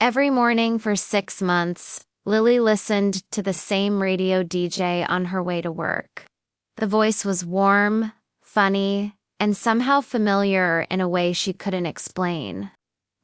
Every morning for 6 months, Lily listened to the same radio DJ on her way to work. The voice was warm, funny, and somehow familiar in a way she couldn't explain.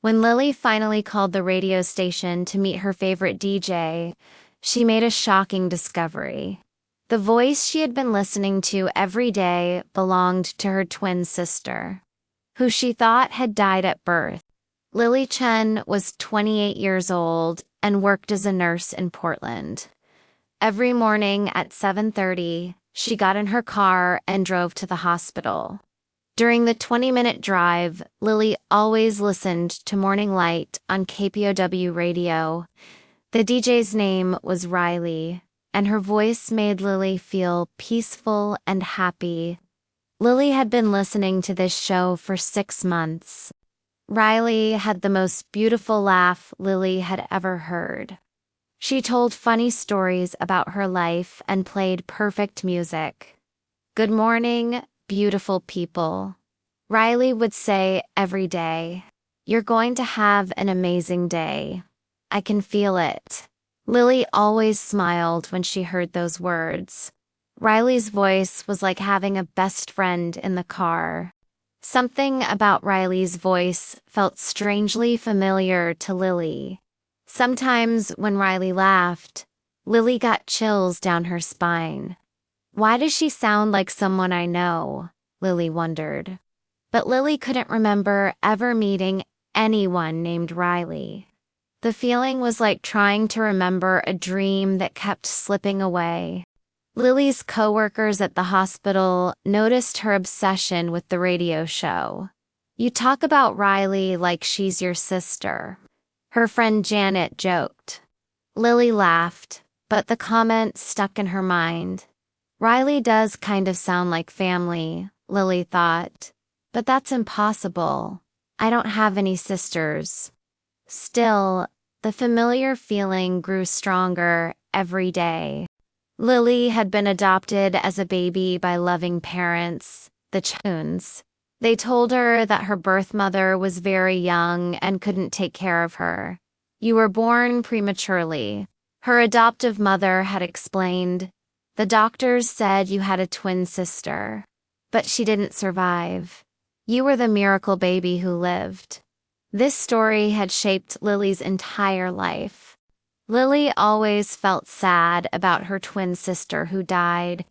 When Lily finally called the radio station to meet her favorite DJ, she made a shocking discovery. The voice she had been listening to every day belonged to her twin sister, who she thought had died at birth. Lily Chen was 28 years old and worked as a nurse in Portland. Every morning at 7:30, she got in her car and drove to the hospital. During the 20-minute drive, Lily always listened to Morning Light on KPOW radio. The DJ's name was Riley, and her voice made Lily feel peaceful and happy. Lily had been listening to this show for 6 months. Riley had the most beautiful laugh Lily had ever heard. She told funny stories about her life and played perfect music. "Good morning, beautiful people," Riley would say every day. "You're going to have an amazing day. I can feel it." Lily always smiled when she heard those words. Riley's voice was like having a best friend in the car. Something about Riley's voice felt strangely familiar to Lily. Sometimes when Riley laughed, Lily got chills down her spine. "Why does she sound like someone I know?" Lily wondered. But Lily couldn't remember ever meeting anyone named Riley. The feeling was like trying to remember a dream that kept slipping away. Lily's coworkers at the hospital noticed her obsession with the radio show. "You talk about Riley like she's your sister," her friend Janet joked. Lily laughed, but the comment stuck in her mind. Riley does kind of sound like family, Lily thought. But that's impossible. I don't have any sisters. Still, the familiar feeling grew stronger every day. Lily had been adopted as a baby by loving parents, the Chuns. They told her that her birth mother was very young and couldn't take care of her. "You were born prematurely," her adoptive mother had explained. "The doctors said you had a twin sister, but she didn't survive. You were the miracle baby who lived." This story had shaped Lily's entire life. Lily always felt sad about her twin sister who died.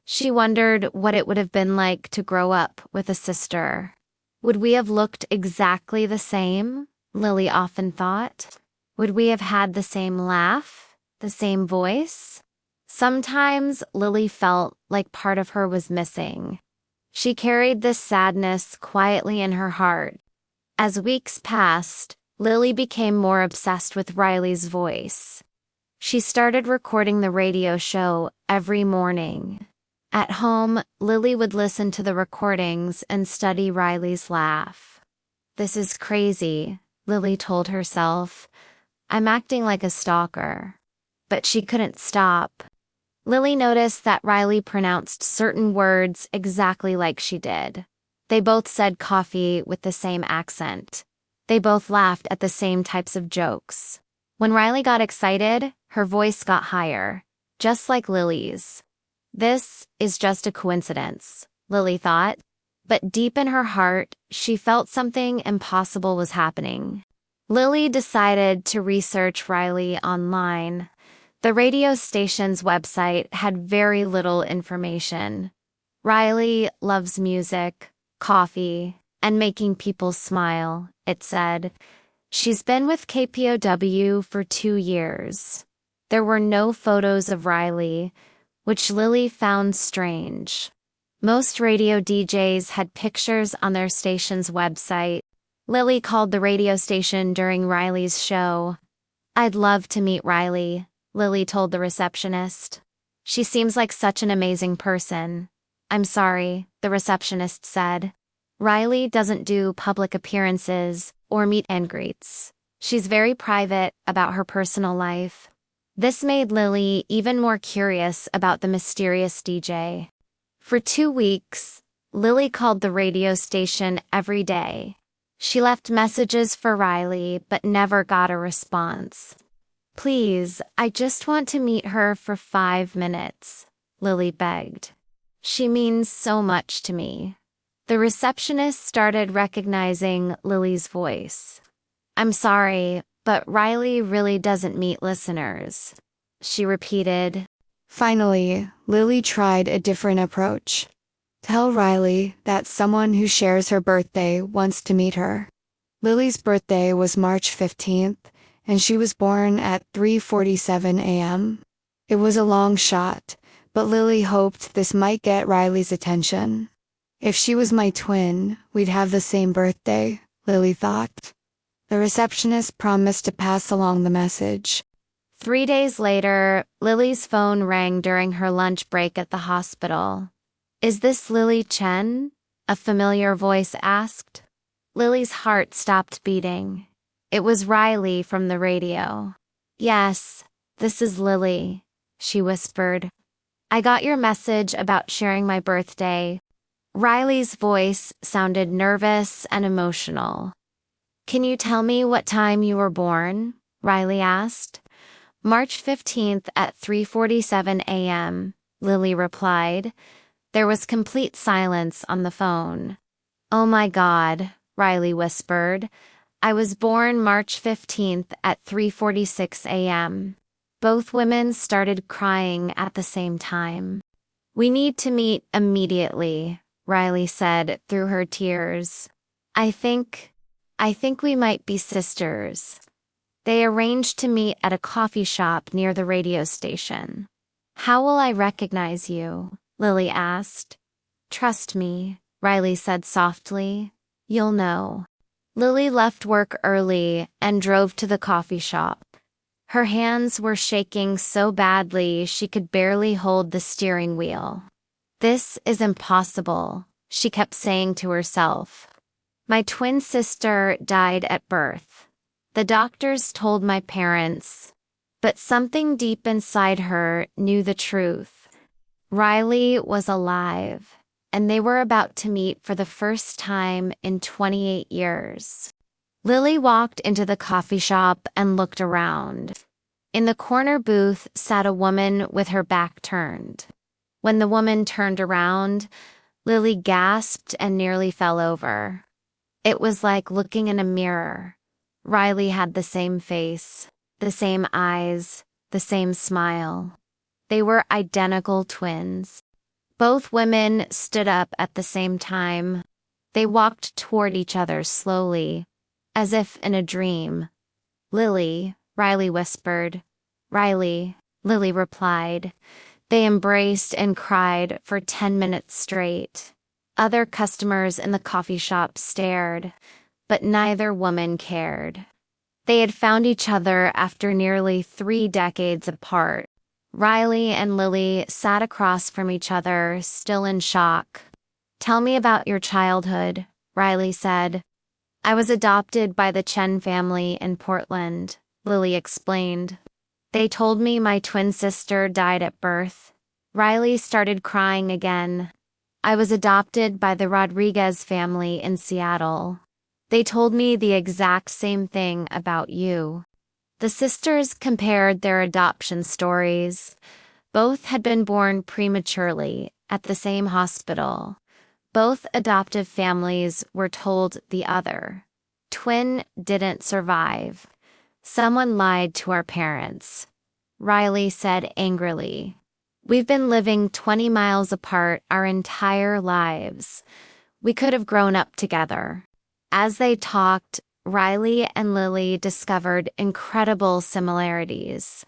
She wondered what it would have been like to grow up with a sister. Would we have looked exactly the same? Lily often thought. Would we have had the same laugh, the same voice? Sometimes Lily felt like part of her was missing. She carried this sadness quietly in her heart. As weeks passed, Lily became more obsessed with Riley's voice. She started recording the radio show every morning. At home, Lily would listen to the recordings and study Riley's laugh. "This is crazy," Lily told herself. "I'm acting like a stalker." But she couldn't stop. Lily noticed that Riley pronounced certain words exactly like she did. They both said coffee with the same accent. They both laughed at the same types of jokes. When Riley got excited, her voice got higher, just like Lily's. This is just a coincidence, Lily thought. But deep in her heart, she felt something impossible was happening. Lily decided to research Riley online. The radio station's website had very little information. "Riley loves music, coffee, and making people smile," it said. "She's been with KPOW for 2 years. There were no photos of Riley, which Lily found strange. Most radio DJs had pictures on their station's website. Lily called the radio station during Riley's show. "I'd love to meet Riley," Lily told the receptionist. "She seems like such an amazing person." "I'm sorry," the receptionist said. "Riley doesn't do public appearances or meet and greets. She's very private about her personal life." This made Lily even more curious about the mysterious DJ. For 2 weeks, Lily called the radio station every day. She left messages for Riley but never got a response. "Please, I just want to meet her for 5 minutes," Lily begged. "She means so much to me." The receptionist started recognizing Lily's voice. "I'm sorry, but Riley really doesn't meet listeners," she repeated. Finally, Lily tried a different approach. "Tell Riley that someone who shares her birthday wants to meet her." Lily's birthday was March 15th, and she was born at 3:47 a.m. It was a long shot, but Lily hoped this might get Riley's attention. If she was my twin, we'd have the same birthday, Lily thought. The receptionist promised to pass along the message. 3 days later, Lily's phone rang during her lunch break at the hospital. "Is this Lily Chen?" a familiar voice asked. Lily's heart stopped beating. It was Riley from the radio. "Yes, this is Lily," she whispered. "I got your message about sharing my birthday." Riley's voice sounded nervous and emotional. "Can you tell me what time you were born?" Riley asked. "March 15th at 3:47 a.m., Lily replied. There was complete silence on the phone. "Oh my God," Riley whispered. "I was born March 15th at 3:46 a.m. Both women started crying at the same time. "We need to meet immediately," Riley said through her tears. I think we might be sisters." They arranged to meet at a coffee shop near the radio station. "How will I recognize you?" Lily asked. "Trust me," Riley said softly. "You'll know." Lily left work early and drove to the coffee shop. Her hands were shaking so badly she could barely hold the steering wheel. "This is impossible," she kept saying to herself. "My twin sister died at birth. The doctors told my parents, but something deep inside her knew the truth. Riley was alive, and they were about to meet for the first time in 28 years. Lily walked into the coffee shop and looked around. In the corner booth sat a woman with her back turned. When the woman turned around, Lily gasped and nearly fell over. It was like looking in a mirror. Riley had the same face, the same eyes, the same smile. They were identical twins. Both women stood up at the same time. They walked toward each other slowly, as if in a dream. "Lily," Riley whispered. "Riley," Lily replied. They embraced and cried for 10 minutes straight. Other customers in the coffee shop stared, but neither woman cared. They had found each other after nearly 3 decades apart. Riley and Lily sat across from each other, still in shock. "Tell me about your childhood," Riley said. "I was adopted by the Chen family in Portland," Lily explained. "They told me my twin sister died at birth." Riley started crying again. "I was adopted by the Rodriguez family in Seattle. They told me the exact same thing about you." The sisters compared their adoption stories. Both had been born prematurely at the same hospital. Both adoptive families were told the other. Twin didn't survive. "Someone lied to our parents," Riley said angrily. "We've been living 20 miles apart our entire lives. We could have grown up together." As they talked, Riley and Lily discovered incredible similarities.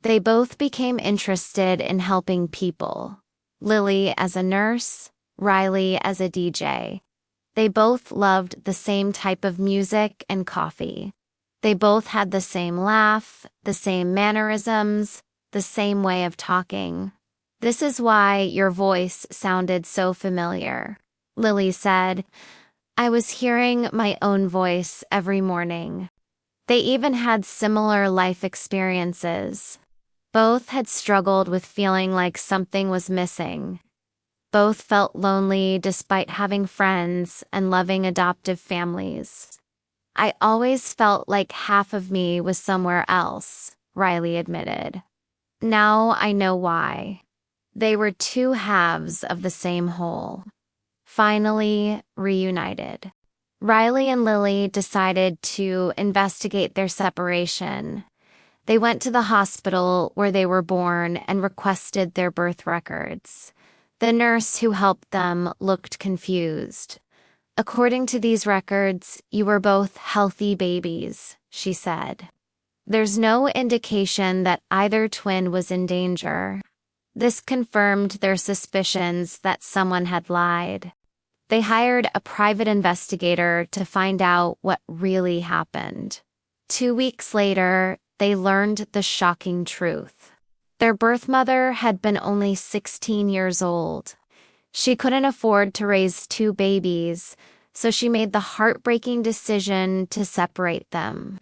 They both became interested in helping people. Lily as a nurse, Riley as a DJ. They both loved the same type of music and coffee. They both had the same laugh, the same mannerisms, the same way of talking. "This is why your voice sounded so familiar," Lily said. "I was hearing my own voice every morning." They even had similar life experiences. Both had struggled with feeling like something was missing. Both felt lonely despite having friends and loving adoptive families. I always felt like half of me was somewhere else, Riley admitted. Now I know why. They were two halves of the same whole. Finally reunited. Riley and Lily decided to investigate their separation. They went to the hospital where they were born and requested their birth records. The nurse who helped them looked confused. "According to these records, you were both healthy babies," she said. "There's no indication that either twin was in danger." This confirmed their suspicions that someone had lied. They hired a private investigator to find out what really happened. 2 weeks later, they learned the shocking truth. Their birth mother had been only 16 years old. She couldn't afford to raise two babies, so she made the heartbreaking decision to separate them.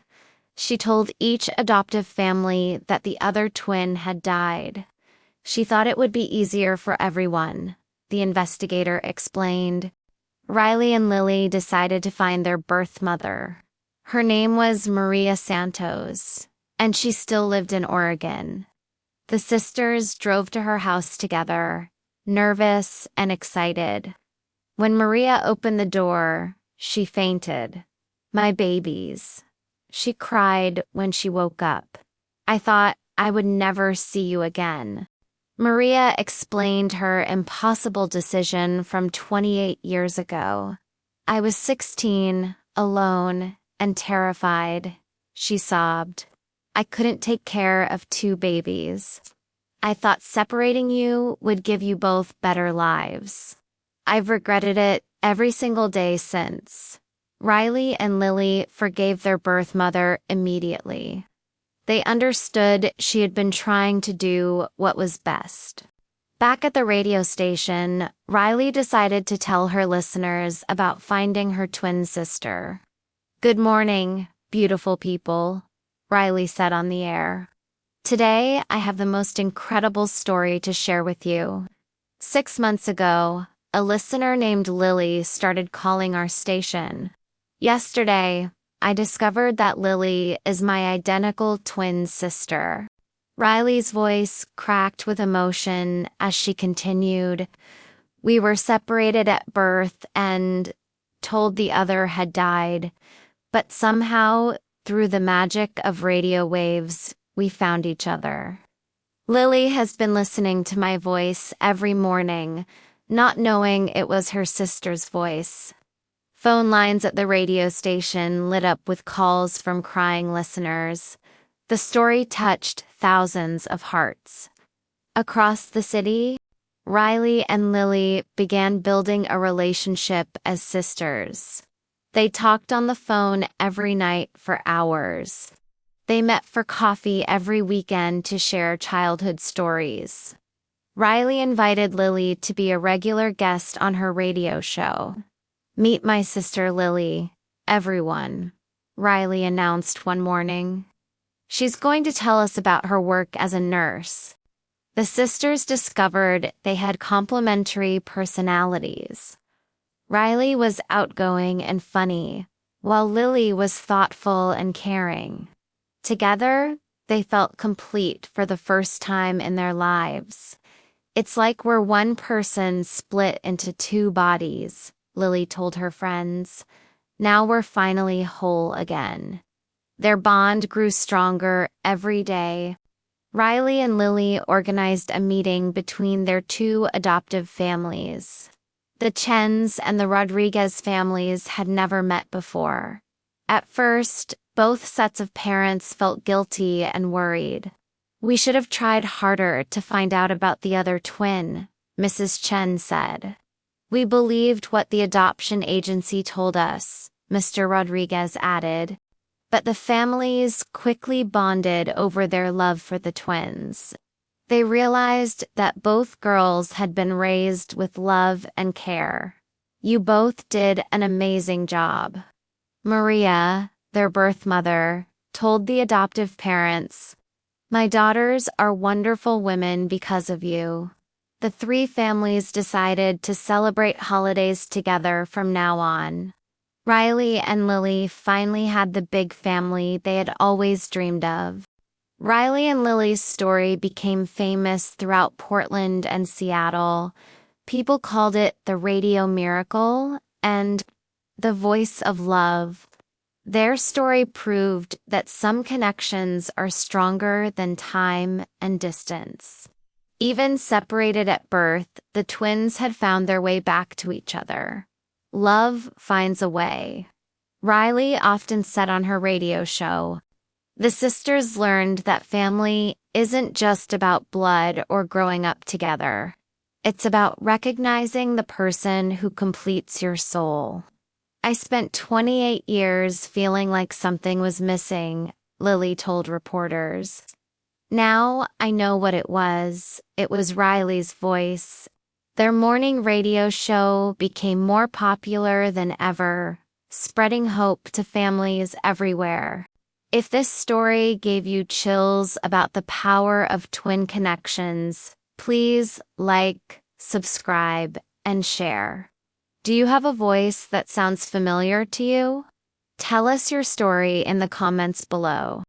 She told each adoptive family that the other twin had died. She thought it would be easier for everyone, the investigator explained. Riley and Lily decided to find their birth mother. Her name was Maria Santos, and she still lived in Oregon. The sisters drove to her house together, nervous and excited. When Maria opened the door, she fainted. "My babies," she cried when she woke up. "I thought I would never see you again." Maria explained her impossible decision from 28 years ago. "I was 16, alone, and terrified," she sobbed. "I couldn't take care of two babies. I thought separating you would give you both better lives. I've regretted it every single day since." Riley and Lily forgave their birth mother immediately. They understood she had been trying to do what was best. Back at the radio station, Riley decided to tell her listeners about finding her twin sister. "Good morning, beautiful people," Riley said on the air. "Today, I have the most incredible story to share with you. 6 months ago, a listener named Lily started calling our station. Yesterday, I discovered that Lily is my identical twin sister." Riley's voice cracked with emotion as she continued. "We were separated at birth and told the other had died, but somehow, through the magic of radio waves, we found each other. Lily has been listening to my voice every morning, not knowing it was her sister's voice." Phone lines at the radio station lit up with calls from crying listeners. The story touched thousands of hearts. Across the city, Riley and Lily began building a relationship as sisters. They talked on the phone every night for hours. They met for coffee every weekend to share childhood stories. Riley invited Lily to be a regular guest on her radio show. "Meet my sister Lily, everyone," Riley announced one morning. "She's going to tell us about her work as a nurse." The sisters discovered they had complementary personalities. Riley was outgoing and funny, while Lily was thoughtful and caring. Together, they felt complete for the first time in their lives. "It's like we're one person split into two bodies," Lily told her friends. "Now we're finally whole again." Their bond grew stronger every day. Riley and Lily organized a meeting between their two adoptive families. The Chens and the Rodriguez families had never met before. At first, both sets of parents felt guilty and worried. "We should have tried harder to find out about the other twin," Mrs. Chen said. "We believed what the adoption agency told us," Mr. Rodriguez added. But the families quickly bonded over their love for the twins. They realized that both girls had been raised with love and care. "You both did an amazing job." Maria, their birth mother, told the adoptive parents, "My daughters are wonderful women because of you." The three families decided to celebrate holidays together from now on. Riley and Lily finally had the big family they had always dreamed of. Riley and Lily's story became famous throughout Portland and Seattle. People called it the radio miracle and the voice of love. Their story proved that some connections are stronger than time and distance. Even separated at birth, the twins had found their way back to each other. Love finds a way. Riley often said on her radio show, "The sisters learned that family isn't just about blood or growing up together. It's about recognizing the person who completes your soul." "I spent 28 years feeling like something was missing," Lily told reporters. "Now I know what it was. It was Riley's voice." Their morning radio show became more popular than ever, spreading hope to families everywhere. If this story gave you chills about the power of twin connections, please like, subscribe, and share. Do you have a voice that sounds familiar to you? Tell us your story in the comments below.